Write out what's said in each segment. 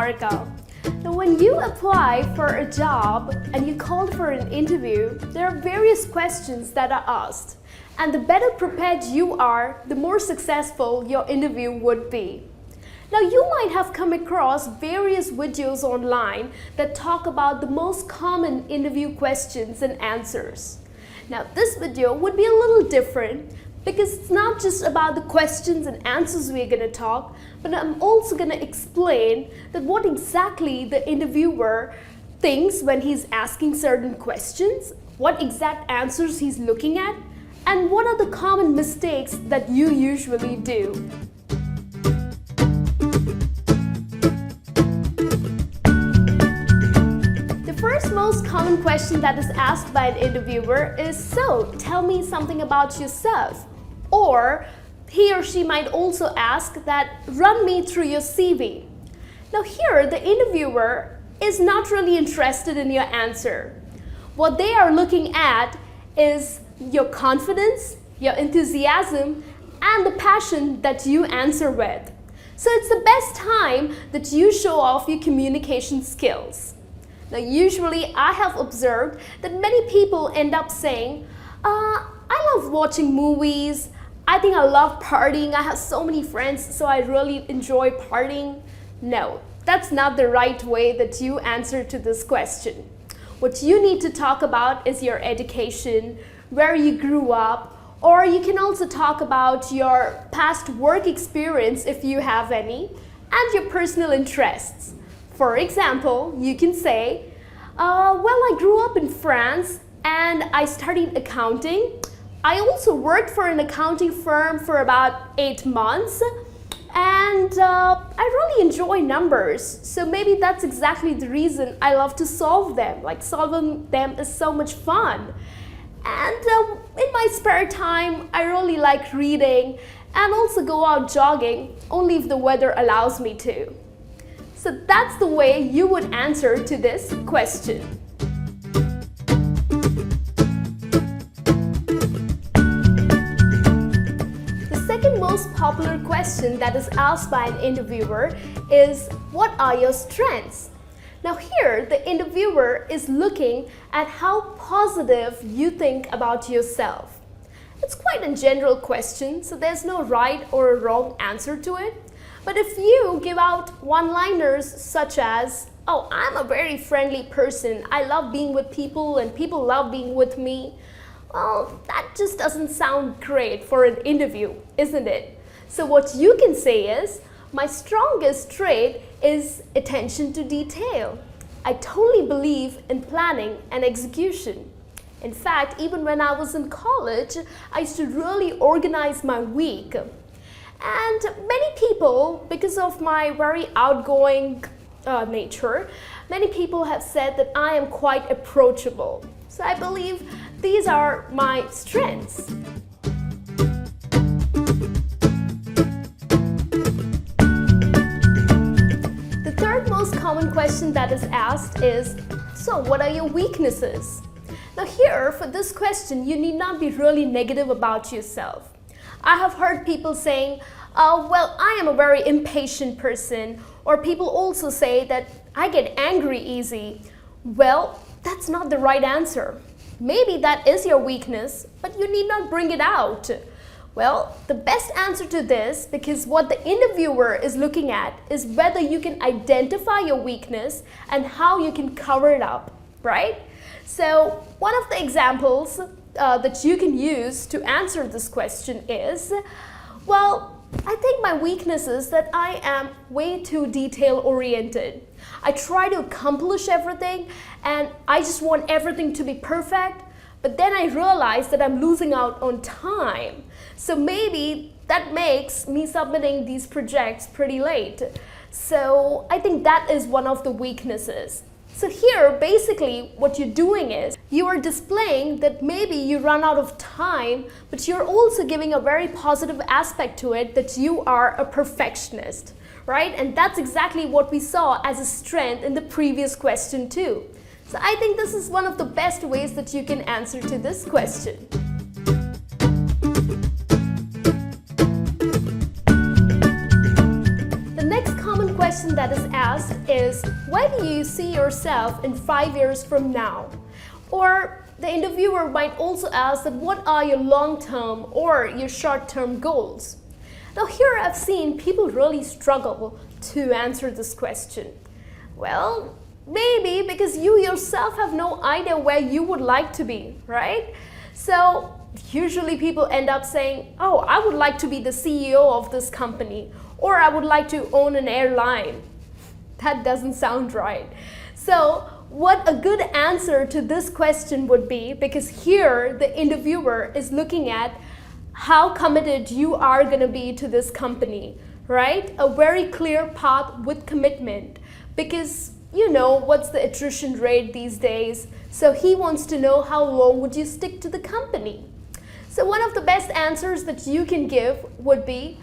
Niharika. Now, when you apply for a job and you call for an interview, there are various questions that are asked. And the better prepared you are, the more successful your interview would be. Now, you might have come across various videos online that talk about the most common interview questions and answers. Now, this video would be a little different because it's not just about the questions and answers we're going to talk, but I'm also going to explain that what exactly the interviewer thinks when he's asking certain questions, what exact answers he's looking at, and what are the common mistakes that you usually do. The first most common question that is asked by an interviewer is, so tell me something about yourself. Or he or she might also ask that, run me through your CV. Now here, the interviewer is not really interested in your answer. What they are looking at is your confidence, your enthusiasm, and the passion that you answer with. So it's the best time that you show off your communication skills. Now usually I have observed that many people end up saying, I love watching movies, I think I love partying, I have so many friends, so I really enjoy partying. No, that's not the right way that you answer to this question. What you need to talk about is your education, where you grew up, or you can also talk about your past work experience if you have any, and your personal interests. For example, you can say, well, I grew up in France and I studied accounting. I also worked for an accounting firm for about 8 months, and I really enjoy numbers. So maybe that's exactly the reason I love to solve them. Like, solving them is so much fun. And in my spare time, I really like reading and also go out jogging, only if the weather allows me to. So that's the way you would answer to this question. Most popular question that is asked by an interviewer is, what are your strengths? Now here, the interviewer is looking at how positive you think about yourself. It's quite a general question, so there's no right or wrong answer to it. But if you give out one-liners such as, oh, I'm a very friendly person, I love being with people and people love being with me, well, that just doesn't sound great for an interview, isn't it? So what you can say is, my strongest trait is attention to detail. I totally believe in planning and execution. In fact, even when I was in college, I used to really organize my week. And many people, because of my very outgoing nature, many people have said that I am quite approachable. So I believe these are my strengths. The third most common question that is asked is, so what are your weaknesses? Now here, for this question, you need not be really negative about yourself. I have heard people saying, well, I am a very impatient person, or people also say that I get angry easy. Well, that's not the right answer. Maybe that is your weakness, but you need not bring it out. Well, the best answer to this, because what the interviewer is looking at is whether you can identify your weakness and how you can cover it up, right? So one of the examples that you can use to answer this question is, well, I think my weakness is that I am way too detail-oriented. I try to accomplish everything and I just want everything to be perfect, but then I realize that I'm losing out on time. So maybe that makes me submitting these projects pretty late. So I think that is one of the weaknesses. So here, basically, what you're doing is you are displaying that maybe you run out of time, but you're also giving a very positive aspect to it, that you are a perfectionist, right? And that's exactly what we saw as a strength in the previous question too. So I think this is one of the best ways that you can answer to this question. The next common question that is asked asked is, where do you see yourself in 5 years from now? Or the interviewer might also ask that what are your long-term or your short-term goals? Now here I've seen people really struggle to answer this question. Well, maybe because you yourself have no idea where you would like to be, right? So usually people end up saying, oh, I would like to be the CEO of this company, or I would like to own an airline. That doesn't sound right. So what a good answer to this question would be, because here the interviewer is looking at how committed you are going to be to this company, right? A very clear path with commitment, because you know what's the attrition rate these days. So he wants to know how long would you stick to the company. So one of the best answers that you can give would be,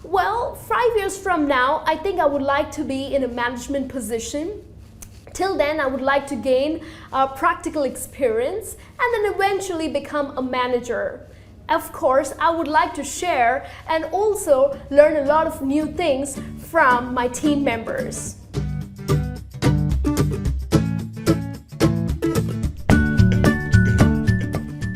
well, 5 years from now, I think I would like to be in a management position. Till then, I would like to gain practical experience and then eventually become a manager. Of course, I would like to share and also learn a lot of new things from my team members.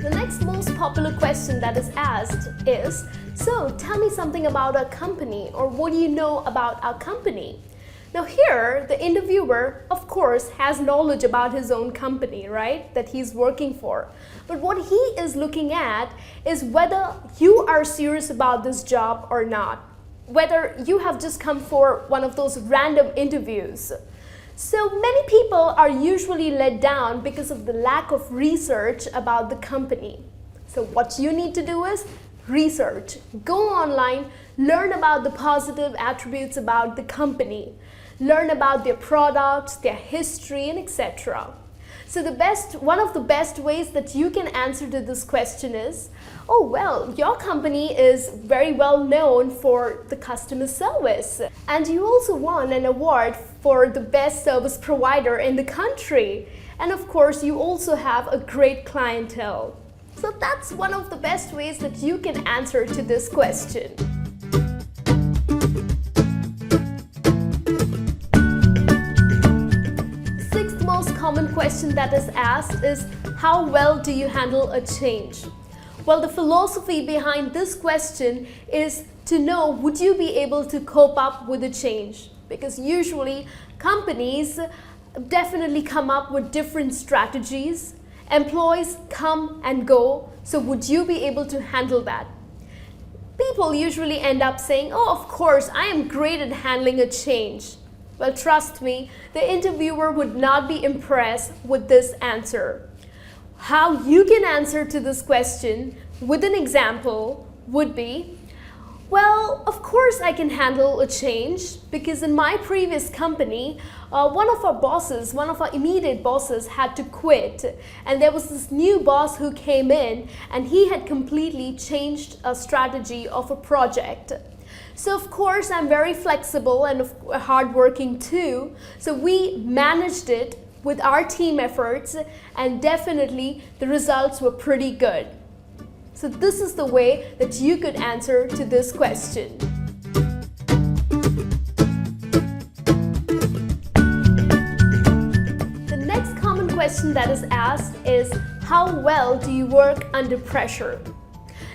The next most popular question that is asked is, so tell me something about our company, or what do you know about our company? Now here, the interviewer, of course, has knowledge about his own company, right, that he's working for. But what he is looking at is whether you are serious about this job or not, whether you have just come for one of those random interviews. So many people are usually let down because of the lack of research about the company. So what you need to do is research. Go online, learn about the positive attributes about the company. Learn about their products, their history, and etc. So one of the best ways that you can answer to this question is, oh well, your company is very well known for the customer service, and you also won an award for the best service provider in the country. And of course, you also have a great clientele. So that's one of the best ways that you can answer to this question. Common question that is asked is, how well do you handle a change? Well, the philosophy behind this question is to know, would you be able to cope up with a change? Because usually companies definitely come up with different strategies. Employees come and go, so would you be able to handle that? People usually end up saying, oh, of course, I am great at handling a change. Well, trust me, the interviewer would not be impressed with this answer. How you can answer to this question with an example would be, well, of course I can handle a change, because in my previous company, one of our immediate bosses had to quit, and there was this new boss who came in, and he had completely changed a strategy of a project. So of course I'm very flexible and hardworking too. So we managed it with our team efforts, and definitely the results were pretty good. So this is the way that you could answer to this question. The next common question that is asked is, how well do you work under pressure?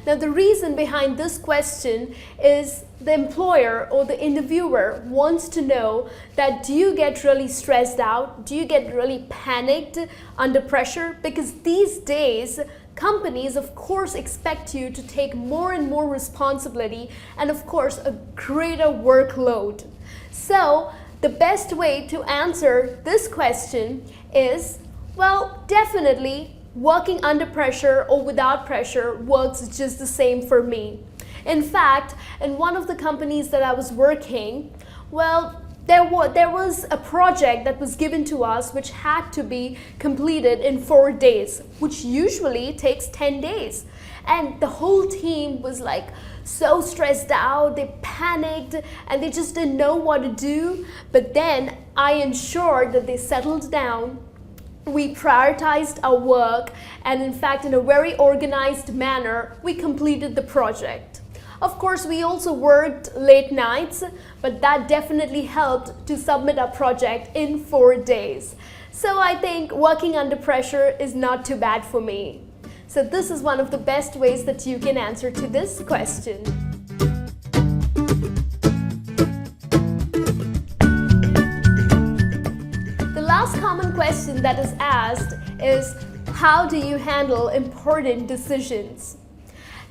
Now the reason behind this question is the employer or the interviewer wants to know that, do you get really stressed out? Do you get really panicked under pressure? Because these days, companies of course expect you to take more and more responsibility and of course a greater workload. So the best way to answer this question is, well, definitely working under pressure or without pressure works just the same for me. In fact, in one of the companies that I was working, well, there was a project that was given to us which had to be completed in 4 days, which usually takes 10 days. And the whole team was like so stressed out, they panicked, and they just didn't know what to do. But then I ensured that they settled down. We prioritized our work, and in fact, in a very organized manner, we completed the project. Of course, we also worked late nights, but that definitely helped to submit our project in 4 days. So I think working under pressure is not too bad for me. So this is one of the best ways that you can answer to this question. The last common question that is asked is, how do you handle important decisions?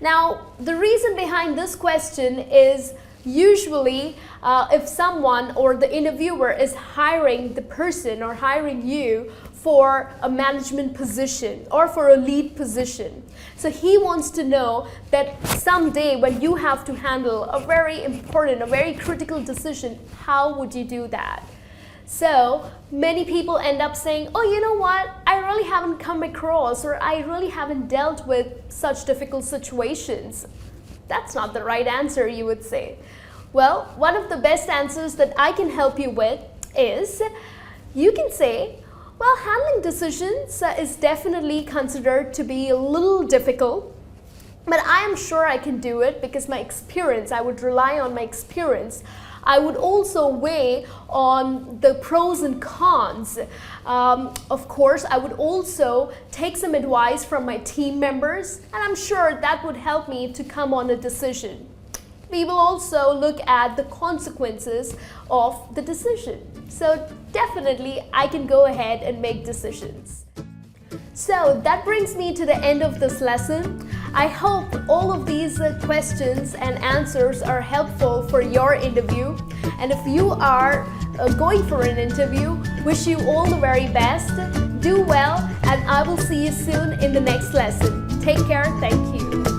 Now, the reason behind this question is usually if someone or the interviewer is hiring the person or hiring you for a management position or for a lead position. So he wants to know that someday when you have to handle a very important, a very critical decision, how would you do that? So many people end up saying, oh, you know what, I really haven't come across or I really haven't dealt with such difficult situations. That's not the right answer, you would say. Well, one of the best answers that I can help you with is, you can say, well, handling decisions is definitely considered to be a little difficult, but I am sure I can do it because my experience, I would rely on my experience. I would also weigh on the pros and cons. Of course, I would also take some advice from my team members, and I'm sure that would help me to come on a decision. We will also look at the consequences of the decision. So definitely, I can go ahead and make decisions. So that brings me to the end of this lesson. I hope all of these questions and answers are helpful for your interview. And if you are going for an interview, wish you all the very best. Do well, and I will see you soon in the next lesson. Take care. Thank you.